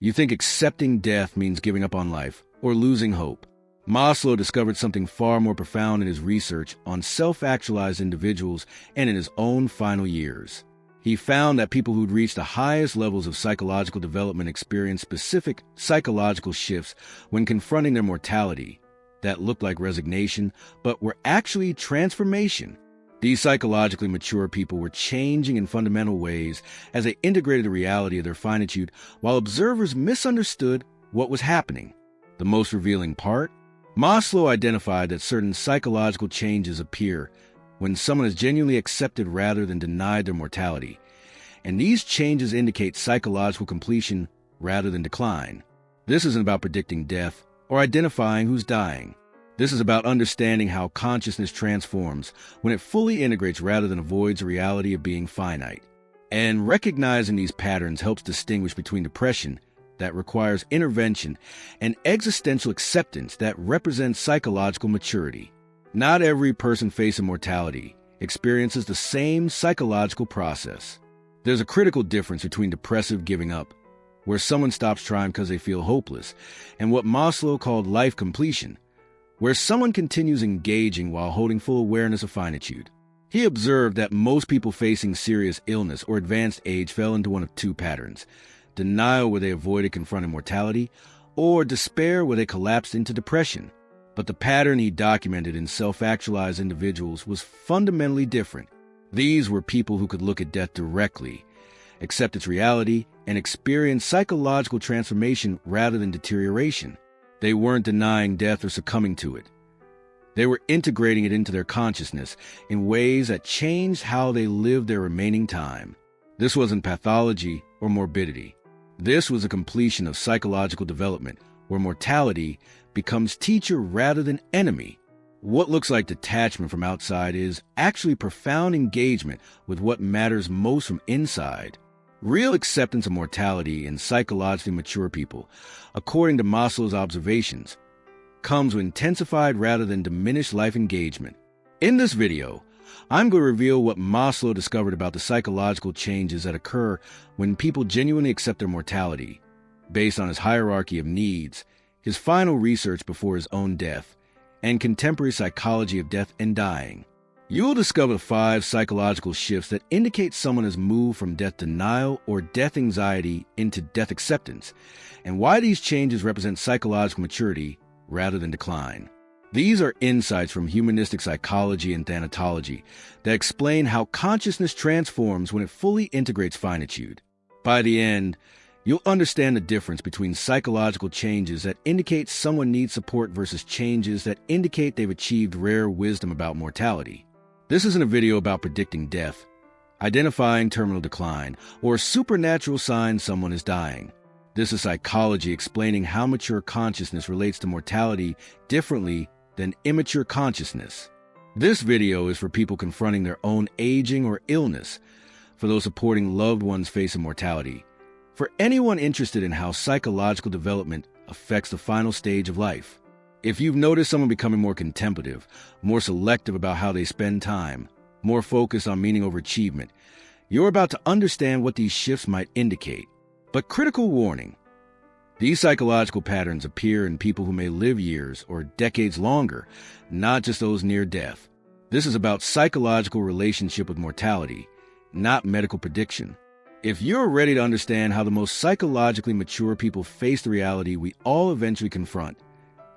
You think accepting death means giving up on life or losing hope. Maslow discovered something far more profound in his research on self-actualized individuals and in his own final years. He found that people who'd reached the highest levels of psychological development experienced specific psychological shifts when confronting their mortality that looked like resignation, but were actually transformation. These psychologically mature people were changing in fundamental ways as they integrated the reality of their finitude while observers misunderstood what was happening. The most revealing part? Maslow identified that certain psychological changes appear when someone is genuinely accepted rather than denied their mortality. And these changes indicate psychological completion rather than decline. This isn't about predicting death or identifying who's dying. This is about understanding how consciousness transforms when it fully integrates rather than avoids the reality of being finite. And recognizing these patterns helps distinguish between depression that requires intervention and existential acceptance that represents psychological maturity. Not every person facing mortality experiences the same psychological process. There's a critical difference between depressive giving up, where someone stops trying because they feel hopeless, and what Maslow called life completion, where someone continues engaging while holding full awareness of finitude. He observed that most people facing serious illness or advanced age fell into one of two patterns: denial, where they avoided confronting mortality, or despair, where they collapsed into depression. But the pattern he documented in self-actualized individuals was fundamentally different. These were people who could look at death directly, accept its reality, and experience psychological transformation rather than deterioration. They weren't denying death or succumbing to it. They were integrating it into their consciousness in ways that changed how they lived their remaining time. This wasn't pathology or morbidity. This was a completion of psychological development, where mortality becomes teacher rather than enemy. What looks like detachment from outside is actually profound engagement with what matters most from inside. Real acceptance of mortality in psychologically mature people, according to Maslow's observations, comes with intensified rather than diminished life engagement. In this video, I'm going to reveal what Maslow discovered about the psychological changes that occur when people genuinely accept their mortality, based on his hierarchy of needs, his final research before his own death, and contemporary psychology of death and dying. You will discover 5 psychological shifts that indicate someone has moved from death denial or death anxiety into death acceptance, and why these changes represent psychological maturity rather than decline. These are insights from humanistic psychology and thanatology that explain how consciousness transforms when it fully integrates finitude. By the end, you'll understand the difference between psychological changes that indicate someone needs support versus changes that indicate they've achieved rare wisdom about mortality. This isn't a video about predicting death, identifying terminal decline, or supernatural signs someone is dying. This is psychology explaining how mature consciousness relates to mortality differently than immature consciousness. This video is for people confronting their own aging or illness, for those supporting loved ones facing mortality, for anyone interested in how psychological development affects the final stage of life. If you've noticed someone becoming more contemplative, more selective about how they spend time, more focused on meaning over achievement, you're about to understand what these shifts might indicate. But critical warning: these psychological patterns appear in people who may live years or decades longer, not just those near death. This is about psychological relationship with mortality, not medical prediction. If you're ready to understand how the most psychologically mature people face the reality we all eventually confront,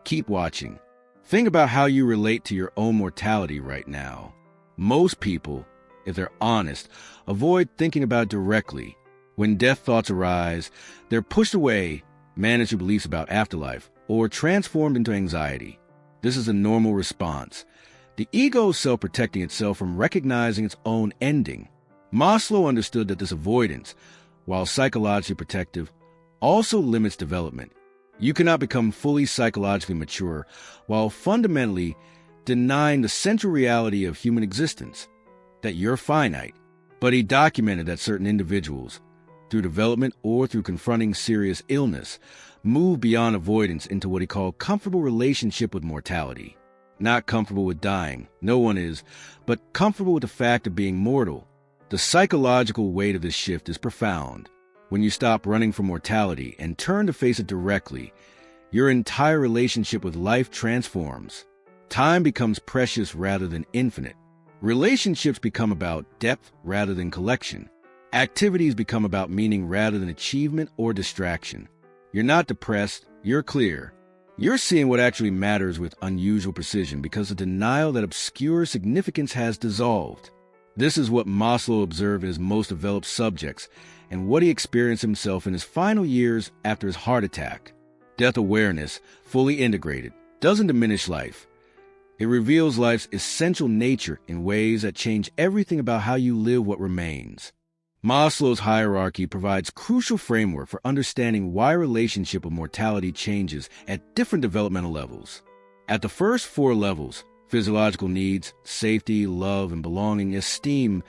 keep watching. Think about how you relate to your own mortality right now. Most people, if they're honest, avoid thinking about it directly. When death thoughts arise, they're pushed away, managed through beliefs about afterlife, or transformed into anxiety. This is a normal response. The ego is self-protecting itself from recognizing its own ending. Maslow understood that this avoidance, while psychologically protective, also limits development. You cannot become fully psychologically mature while fundamentally denying the central reality of human existence, that you're finite. But he documented that certain individuals, through development or through confronting serious illness, move beyond avoidance into what he called comfortable relationship with mortality. Not comfortable with dying, no one is, but comfortable with the fact of being mortal. The psychological weight of this shift is profound. When you stop running from mortality and turn to face it directly, your entire relationship with life transforms. Time becomes precious rather than infinite. Relationships become about depth rather than collection. Activities become about meaning rather than achievement or distraction. You're not depressed, you're clear. You're seeing what actually matters with unusual precision because the denial that obscures significance has dissolved. This is what Maslow observed in his most developed subjects and what he experienced himself in his final years after his heart attack. Death awareness, fully integrated, doesn't diminish life. It reveals life's essential nature in ways that change everything about how you live what remains. Maslow's hierarchy provides crucial framework for understanding why relationship with mortality changes at different developmental levels. At the first 4 levels, physiological needs, safety, love, and belonging, esteem,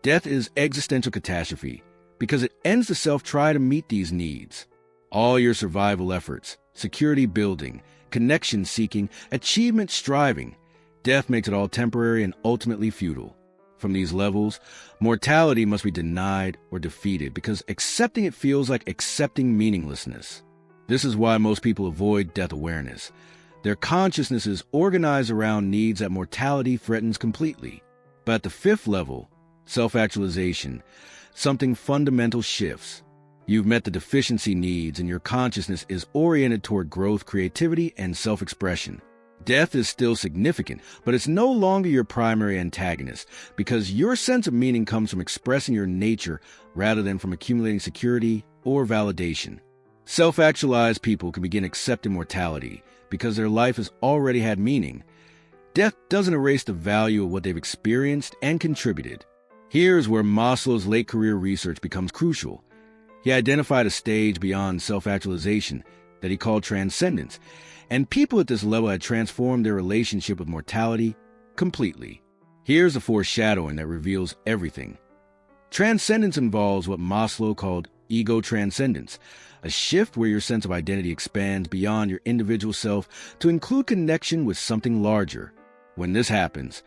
death is existential catastrophe because it ends the self try to meet these needs. All your survival efforts, security building, connection seeking, achievement striving, death makes it all temporary and ultimately futile. From these levels, mortality must be denied or defeated because accepting it feels like accepting meaninglessness. This is why most people avoid death awareness. Their consciousness is organized around needs that mortality threatens completely. But at the 5th level, self-actualization, something fundamental shifts. You've met the deficiency needs and your consciousness is oriented toward growth, creativity, and self-expression. Death is still significant, but it's no longer your primary antagonist because your sense of meaning comes from expressing your nature rather than from accumulating security or validation. Self-actualized people can begin accepting mortality because their life has already had meaning. Death doesn't erase the value of what they've experienced and contributed. Here's where Maslow's late career research becomes crucial. He identified a stage beyond self-actualization that he called transcendence, and people at this level had transformed their relationship with mortality completely. Here's a foreshadowing that reveals everything. Transcendence involves what Maslow called ego transcendence, a shift where your sense of identity expands beyond your individual self to include connection with something larger. When this happens,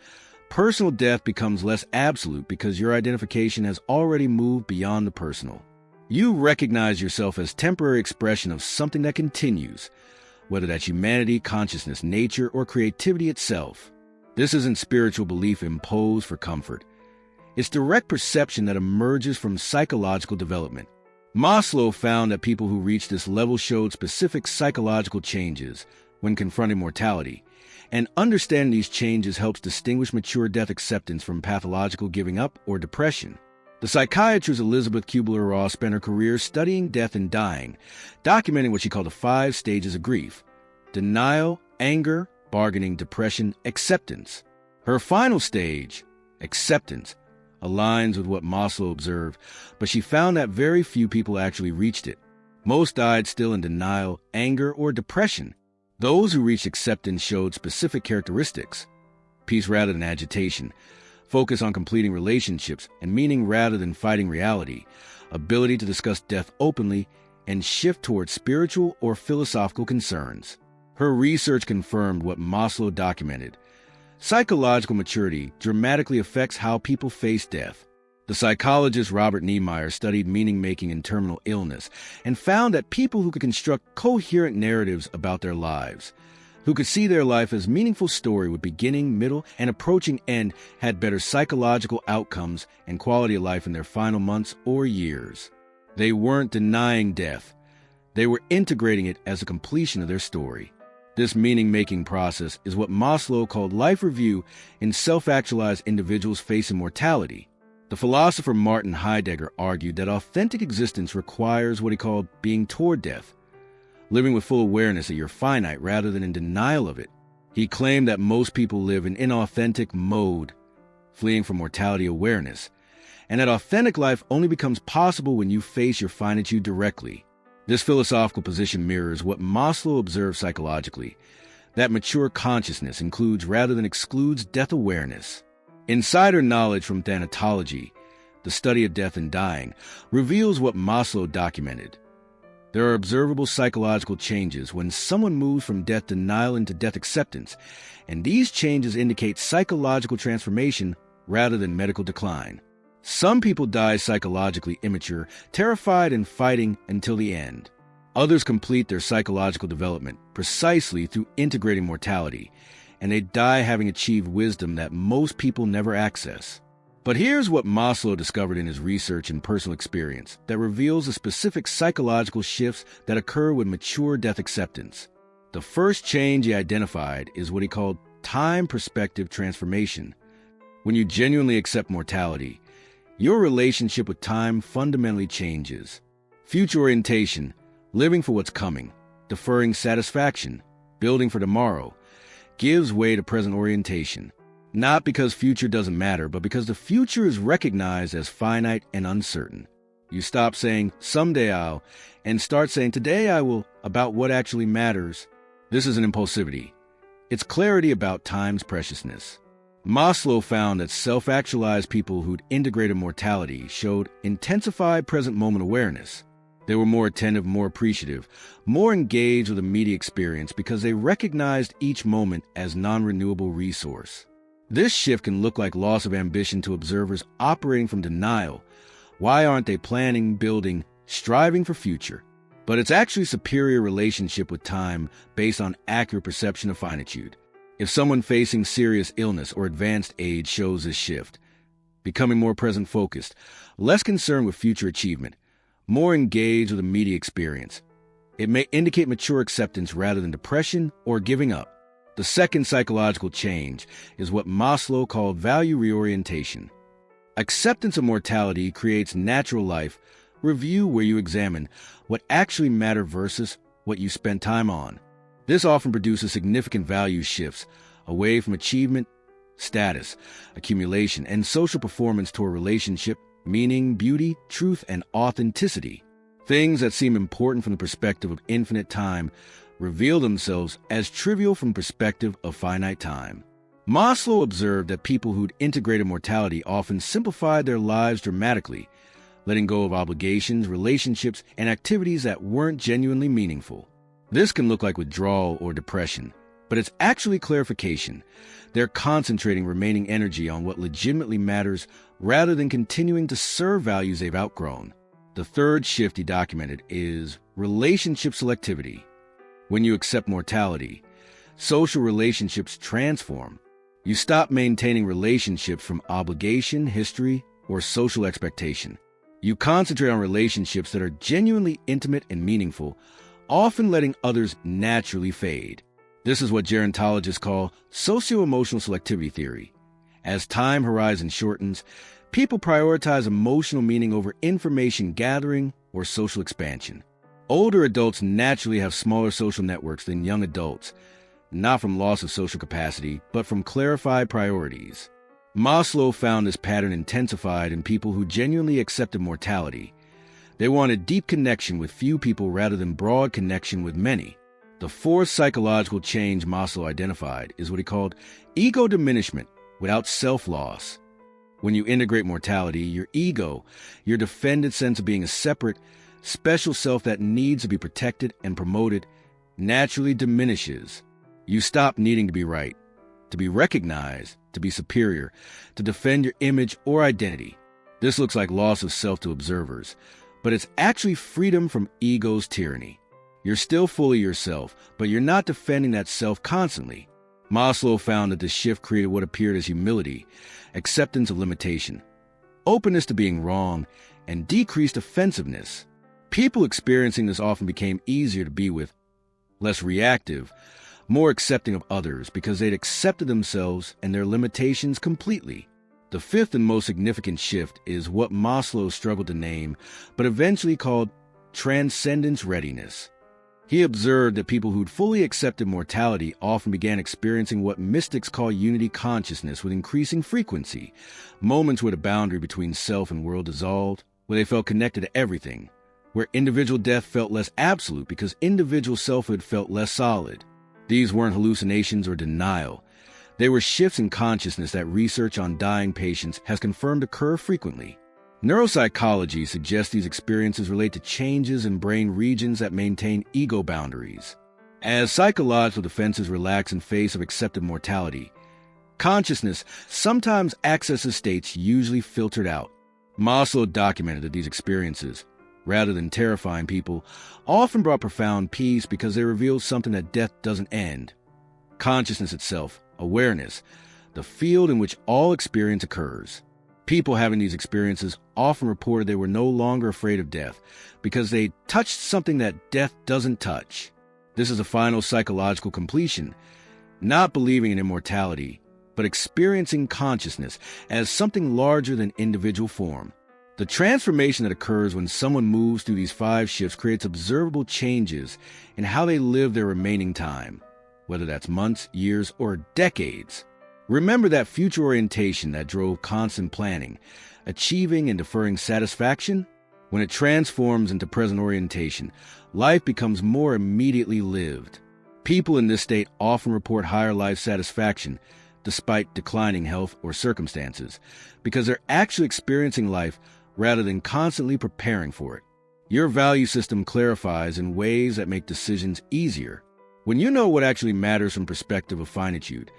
personal death becomes less absolute because your identification has already moved beyond the personal. You recognize yourself as temporary expression of something that continues, whether that's humanity, consciousness, nature, or creativity itself. This isn't spiritual belief imposed for comfort. It's direct perception that emerges from psychological development. Maslow found that people who reached this level showed specific psychological changes when confronting mortality, and understanding these changes helps distinguish mature death acceptance from pathological giving up or depression. The psychiatrist Elizabeth Kubler-Ross spent her career studying death and dying, documenting what she called the 5 stages of grief: denial, anger, bargaining, depression, acceptance. Her final stage, acceptance, aligns with what Maslow observed, but she found that very few people actually reached it. Most died still in denial, anger, or depression. Those who reached acceptance showed specific characteristics: peace rather than agitation, focus on completing relationships and meaning rather than fighting reality, ability to discuss death openly, and shift towards spiritual or philosophical concerns. Her research confirmed what Maslow documented. Psychological maturity dramatically affects how people face death. The psychologist Robert Niemeyer studied meaning-making in terminal illness and found that people who could construct coherent narratives about their lives, who could see their life as meaningful story with beginning, middle, and approaching end, had better psychological outcomes and quality of life in their final months or years. They weren't denying death. They were integrating it as a completion of their story. This meaning-making process is what Maslow called life review in self-actualized individuals facing mortality. The philosopher Martin Heidegger argued that authentic existence requires what he called being toward death, living with full awareness that you're finite rather than in denial of it. He claimed that most people live in inauthentic mode, fleeing from mortality awareness, and that authentic life only becomes possible when you face your finitude directly. This philosophical position mirrors what Maslow observed psychologically, that mature consciousness includes rather than excludes death awareness. Insider knowledge from thanatology, the study of death and dying, reveals what Maslow documented. There are observable psychological changes when someone moves from death denial into death acceptance, and these changes indicate psychological transformation rather than medical decline. Some people die psychologically immature, terrified and fighting until the end. Others complete their psychological development precisely through integrating mortality, and they die having achieved wisdom that most people never access. But here's what Maslow discovered in his research and personal experience that reveals the specific psychological shifts that occur with mature death acceptance. The first change he identified is what he called time perspective transformation. When you genuinely accept mortality, your relationship with time fundamentally changes. Future orientation, living for what's coming, deferring satisfaction, building for tomorrow, gives way to present orientation. Not because future doesn't matter, but because the future is recognized as finite and uncertain. You stop saying, someday I'll, and start saying, today I will, about what actually matters. This isn't impulsivity. It's clarity about time's preciousness. Maslow found that self-actualized people who'd integrated mortality showed intensified present moment awareness. They were more attentive, more appreciative, more engaged with immediate experience because they recognized each moment as non-renewable resource. This shift can look like loss of ambition to observers operating from denial. Why aren't they planning, building, striving for future? But it's actually superior relationship with time based on accurate perception of finitude. If someone facing serious illness or advanced age shows this shift, becoming more present-focused, less concerned with future achievement, more engaged with immediate experience, it may indicate mature acceptance rather than depression or giving up. The second psychological change is what Maslow called value reorientation. Acceptance of mortality creates natural life review where you examine what actually matters versus what you spend time on. This often produces significant value shifts away from achievement, status, accumulation, and social performance toward relationship, meaning, beauty, truth, and authenticity. Things that seem important from the perspective of infinite time reveal themselves as trivial from the perspective of finite time. Maslow observed that people who'd integrated mortality often simplified their lives dramatically, letting go of obligations, relationships, and activities that weren't genuinely meaningful. This can look like withdrawal or depression, but it's actually clarification. They're concentrating remaining energy on what legitimately matters rather than continuing to serve values they've outgrown. The third shift he documented is relationship selectivity. When you accept mortality, social relationships transform. You stop maintaining relationships from obligation, history, or social expectation. You concentrate on relationships that are genuinely intimate and meaningful, often letting others naturally fade. This is what gerontologists call socio-emotional selectivity theory. As time horizon shortens, people prioritize emotional meaning over information gathering or social expansion. Older adults naturally have smaller social networks than young adults, not from loss of social capacity, but from clarified priorities. Maslow found this pattern intensified in people who genuinely accepted mortality. They wanted deep connection with few people rather than broad connection with many. The fourth psychological change Maslow identified is what he called ego diminishment without self-loss. When you integrate mortality, your ego, your defended sense of being a separate, special self that needs to be protected and promoted, naturally diminishes. You stop needing to be right, to be recognized, to be superior, to defend your image or identity. This looks like loss of self to observers, but it's actually freedom from ego's tyranny. You're still fully yourself, but you're not defending that self constantly. Maslow found that the shift created what appeared as humility, acceptance of limitation, openness to being wrong, and decreased offensiveness. People experiencing this often became easier to be with, less reactive, more accepting of others because they'd accepted themselves and their limitations completely. The fifth and most significant shift is what Maslow struggled to name, but eventually called transcendence readiness. He observed that people who'd fully accepted mortality often began experiencing what mystics call unity consciousness with increasing frequency, moments where the boundary between self and world dissolved, where they felt connected to everything, where individual death felt less absolute because individual selfhood felt less solid. These weren't hallucinations or denial. They were shifts in consciousness that research on dying patients has confirmed occur frequently. Neuropsychology suggests these experiences relate to changes in brain regions that maintain ego boundaries. As psychological defenses relax in face of accepted mortality, consciousness sometimes accesses states usually filtered out. Maslow documented that these experiences, rather than terrifying people, often brought profound peace because they revealed something that death doesn't end. Consciousness itself, awareness, the field in which all experience occurs. People having these experiences often reported they were no longer afraid of death because they touched something that death doesn't touch. This is a final psychological completion, not believing in immortality, but experiencing consciousness as something larger than individual form. The transformation that occurs when someone moves through these 5 shifts creates observable changes in how they live their remaining time, whether that's months, years, or decades. Remember that future orientation that drove constant planning, achieving and deferring satisfaction? When it transforms into present orientation, life becomes more immediately lived. People in this state often report higher life satisfaction despite declining health or circumstances, because they're actually experiencing life rather than constantly preparing for it. Your value system clarifies in ways that make decisions easier. When you know what actually matters from perspective of finitude,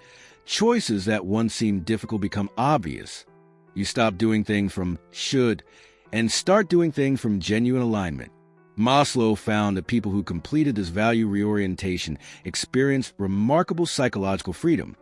choices that once seemed difficult become obvious. You stop doing things from should and start doing things from genuine alignment. Maslow found that people who completed this value reorientation experienced remarkable psychological freedom.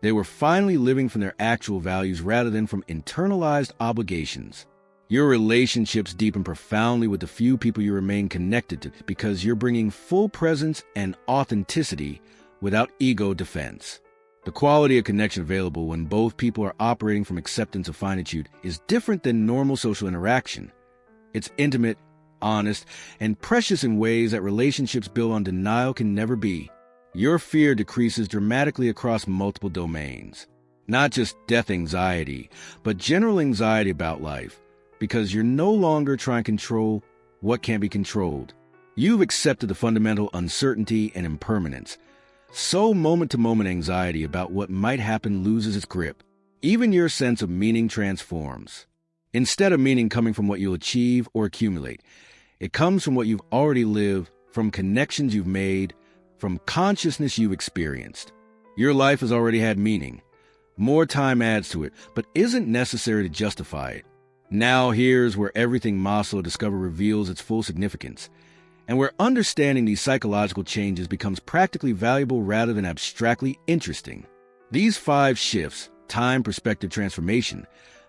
They were finally living from their actual values rather than from internalized obligations. Your relationships deepen profoundly with the few people you remain connected to because you're bringing full presence and authenticity without ego defense. The quality of connection available when both people are operating from acceptance of finitude is different than normal social interaction. It's intimate, honest, and precious in ways that relationships built on denial can never be. Your fear decreases dramatically across multiple domains. Not just death anxiety, but general anxiety about life, because you're no longer trying to control what can't be controlled. You've accepted the fundamental uncertainty and impermanence. So moment-to-moment anxiety about what might happen loses its grip. Even your sense of meaning transforms. Instead of meaning coming from what you'll achieve or accumulate, it comes from what you've already lived, from connections you've made, from consciousness you've experienced. Your life has already had meaning. More time adds to it, but isn't necessary to justify it. Now here's where everything Maslow discovered reveals its full significance, and where understanding these psychological changes becomes practically valuable rather than abstractly interesting. These 5 shifts, time perspective transformation,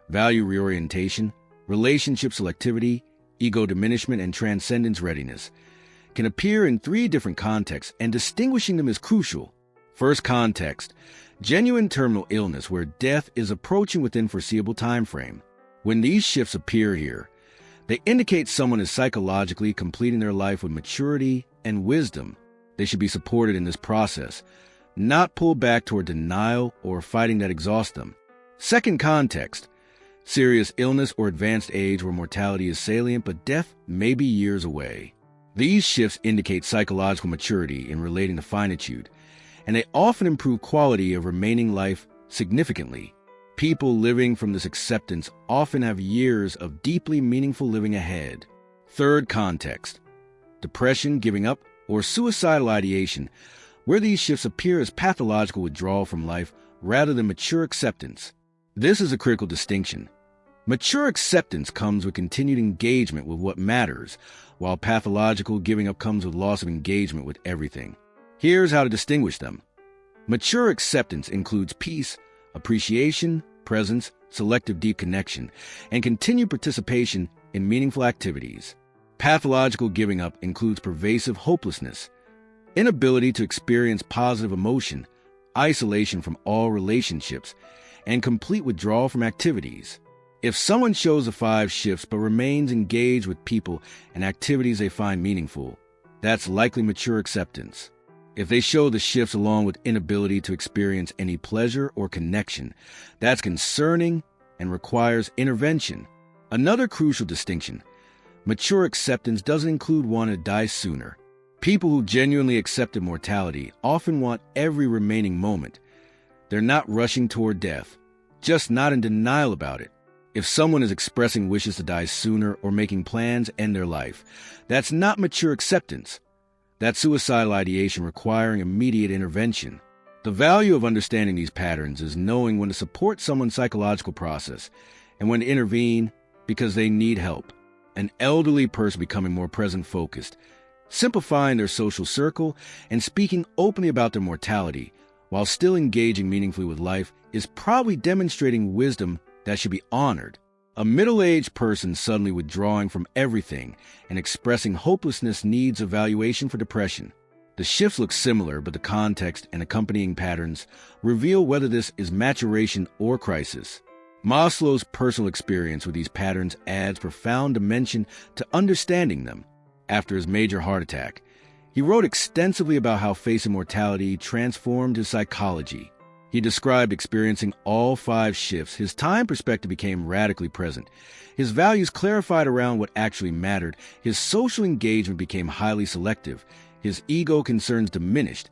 value reorientation, relationship selectivity, ego diminishment, and transcendence readiness, can appear in 3 different contexts, and distinguishing them is crucial. First context, genuine terminal illness where death is approaching within foreseeable time frame. When these shifts appear here, they indicate someone is psychologically completing their life with maturity and wisdom. They should be supported in this process, not pulled back toward denial or fighting that exhausts them. Second context, serious illness or advanced age where mortality is salient but death may be years away. These shifts indicate psychological maturity in relating to finitude, and they often improve quality of remaining life significantly. People living from this acceptance often have years of deeply meaningful living ahead. Third context, depression, giving up, or suicidal ideation, where these shifts appear as pathological withdrawal from life rather than mature acceptance. This is a critical distinction. Mature acceptance comes with continued engagement with what matters, while pathological giving up comes with loss of engagement with everything. Here's how to distinguish them. Mature acceptance includes peace, appreciation, presence, selective deep connection, and continued participation in meaningful activities. Pathological giving up includes pervasive hopelessness, inability to experience positive emotion, isolation from all relationships, and complete withdrawal from activities. If someone shows the 5 shifts but remains engaged with people and activities they find meaningful, that's likely mature acceptance. If they show the shifts along with inability to experience any pleasure or connection, that's concerning and requires intervention. Another crucial distinction, mature acceptance doesn't include one that dies sooner. People who genuinely accept mortality often want every remaining moment. They're not rushing toward death, just not in denial about it. If someone is expressing wishes to die sooner or making plans to end their life, that's not mature acceptance. That's suicidal ideation requiring immediate intervention. The value of understanding these patterns is knowing when to support someone's psychological process and when to intervene because they need help. An elderly person becoming more present-focused, simplifying their social circle, and speaking openly about their mortality while still engaging meaningfully with life is probably demonstrating wisdom that should be honored. A middle-aged person suddenly withdrawing from everything and expressing hopelessness needs evaluation for depression. The shifts look similar, but the context and accompanying patterns reveal whether this is maturation or crisis. Maslow's personal experience with these patterns adds profound dimension to understanding them. After his major heart attack, he wrote extensively about how facing mortality transformed his psychology. He described experiencing all 5 shifts. His time perspective became radically present. His values clarified around what actually mattered. His social engagement became highly selective. His ego concerns diminished,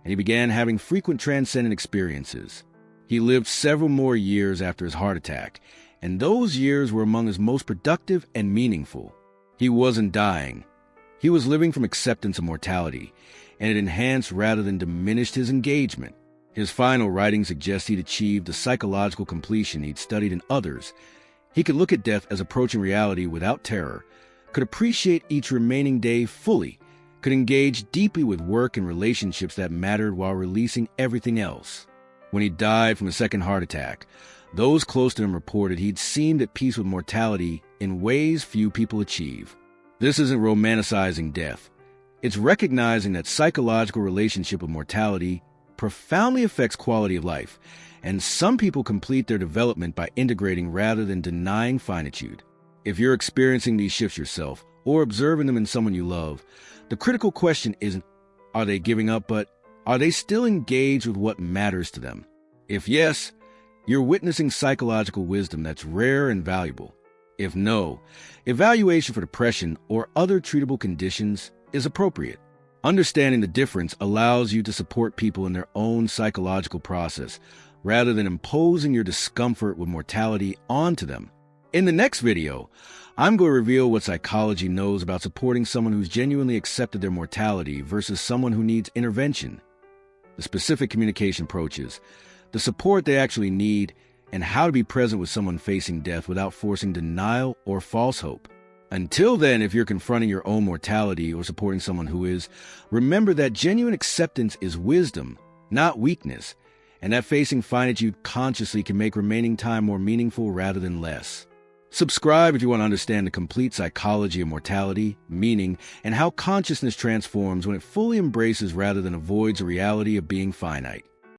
and he began having frequent transcendent experiences. He lived several more years after his heart attack, and those years were among his most productive and meaningful. He wasn't dying. He was living from acceptance of mortality, and it enhanced rather than diminished his engagement. His final writing suggests he'd achieved the psychological completion he'd studied in others. He could look at death as approaching reality without terror, could appreciate each remaining day fully, could engage deeply with work and relationships that mattered while releasing everything else. When he died from a second heart attack, those close to him reported he'd seemed at peace with mortality in ways few people achieve. This isn't romanticizing death. It's recognizing that psychological relationship with mortality profoundly affects quality of life, and some people complete their development by integrating rather than denying finitude. If you're experiencing these shifts yourself or observing them in someone you love, the critical question isn't, are they giving up, but are they still engaged with what matters to them? If yes, you're witnessing psychological wisdom that's rare and valuable. If no, evaluation for depression or other treatable conditions is appropriate. Understanding the difference allows you to support people in their own psychological process, rather than imposing your discomfort with mortality onto them. In the next video, I'm going to reveal what psychology knows about supporting someone who's genuinely accepted their mortality versus someone who needs intervention, the specific communication approaches, the support they actually need, and how to be present with someone facing death without forcing denial or false hope. Until then, if you're confronting your own mortality or supporting someone who is, remember that genuine acceptance is wisdom, not weakness, and that facing finitude consciously can make remaining time more meaningful rather than less. Subscribe if you want to understand the complete psychology of mortality, meaning, and how consciousness transforms when it fully embraces rather than avoids the reality of being finite.